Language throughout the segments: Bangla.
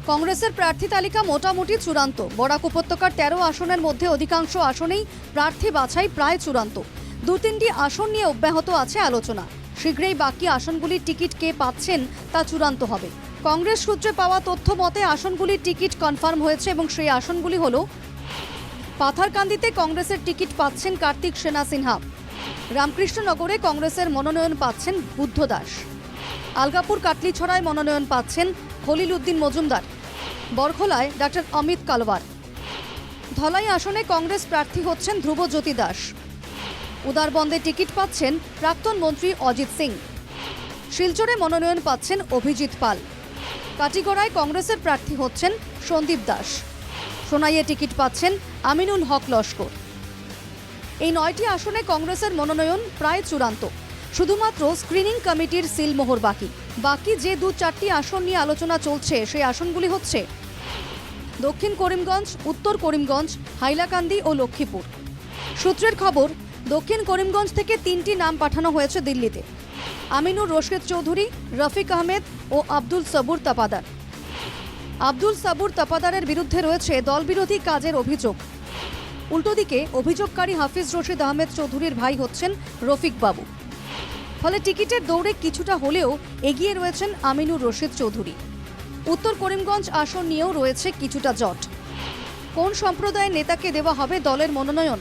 কংগ্রেসের প্রার্থী তালিকা মোটামুটি চূড়ান্ত। বরাক উপত্যকার 13 আসনের মধ্যে অধিকাংশ আসনেই প্রার্থী বাছাই প্রায় চূড়ান্ত। 2-3টি আসন নিয়ে অব্যাহত আছে আলোচনা। শীঘ্রই বাকি আসনগুলির টিকিট কে পাচ্ছেন তা চূড়ান্ত হবে। কংগ্রেস সূত্রে পাওয়া তথ্য মতে আসনগুলির টিকিট কনফার্ম হয়েছে এবং সেই আসনগুলি হল: পাথারকান্দিতে কংগ্রেসের টিকিট পাচ্ছেন কার্তিক সেনা সিনহা, রামকৃষ্ণনগরে কংগ্রেসের মনোনয়ন পাচ্ছেন বুদ্ধ দাস, আলগাপুর কাটলিছড়ায় মনোনয়ন পাচ্ছেন খলিল উদ্দিন মজুমদার, বরখোলায় ডক্টর অমিত কালওয়ার, ধলাই আসনে কংগ্রেস প্রার্থী হচ্ছেন ধ্রুবজ্যোতি দাস, উদারবন্দে টিকিট পাচ্ছেন প্রাক্তন মন্ত্রী অজিত সিং, শিলচরে মনোনয়ন পাচ্ছেন অভিজিৎ পাল, কাটিগড়ায় কংগ্রেসের প্রার্থী হচ্ছেন সন্দীপ দাস, সোনাইয়ে টিকিট পাচ্ছেন আমিনুল হক লস্কর। এই 9টি আসনে কংগ্রেসের মনোনয়ন প্রায় চূড়ান্ত। শুধুমাত্র স্ক্রিনিং কমিটির সিলমোহর বাকি যে 2-4টি আসন নিয়ে আলোচনা চলছে সেই আসনগুলি হচ্ছে: দক্ষিণ করিমগঞ্জ, উত্তর করিমগঞ্জ, হাইলাকান্দি ও লক্ষ্মীপুর। সূত্রের খবর, দক্ষিণ করিমগঞ্জ থেকে 3টি নাম পাঠানো হয়েছে দিল্লিতে: আমিনুর রশিদ চৌধুরী, রফিক আহমেদ ও আব্দুল সবুর তাপাদার। আব্দুল সাবুর তাপাদারের বিরুদ্ধে রয়েছে দলবিরোধী কাজের অভিযোগ। উল্টোদিকে অভিযোগকারী হাফিজ রশিদ আহমেদ চৌধুরীর ভাই হচ্ছেন রফিক বাবু। ফলে টিকিটের দৌড়ে কিছুটা হলেও এগিয়ে রয়েছেন আমিনুর রশিদ চৌধুরী। উত্তর করিমগঞ্জ আসন নিয়েও রয়েছে কিছুটা জট। কোন সম্প্রদায়ের নেতাকে দেওয়া হবে দলের মনোনয়ন,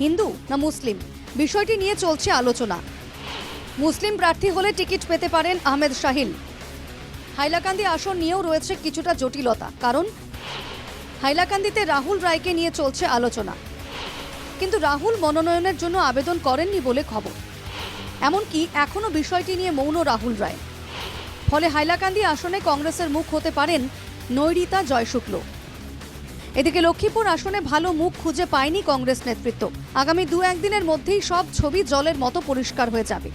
হিন্দু না মুসলিম, বিষয়টি নিয়ে চলছে আলোচনা। মুসলিম প্রার্থী হলে টিকিট পেতে পারেন আহমেদ শাহিল। হাইলাকান্দি আসন নিয়েও রয়েছে কিছুটা জটিলতা, কারণ হাইলাকান্দিতে রাহুল রায়কে নিয়ে চলছে আলোচনা, কিন্তু রাহুল মনোনয়নের জন্য আবেদন করেননি বলে খবর। এমনকি এখনও বিষয়টি নিয়ে মৌন রাহুল রায়। ফলে হাইলাকান্দি আসনে কংগ্রেসের মুখ হতে পারেন নৈরিতা জয়শুক্ল। এদিকে লক্ষ্মীপুর আসনে ভালো মুখ খুঁজে পায়নি কংগ্রেস নেতৃত্ব। আগামী 2-1 দিনের মধ্যেই সব ছবি জলের মতো পরিষ্কার হয়ে যাবে।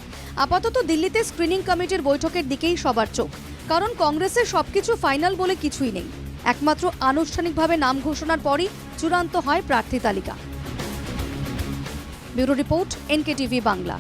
আপাতত দিল্লিতে স্ক্রিনিং কমিটির বৈঠকের দিকেই সবার চোখ, কারণ কংগ্রেসের সবকিছু ফাইনাল বলে কিছুই নেই। একমাত্র আনুষ্ঠানিকভাবে নাম ঘোষণার পরই চূড়ান্ত হয় প্রার্থী তালিকা। Bureau report, NKTV Bangla.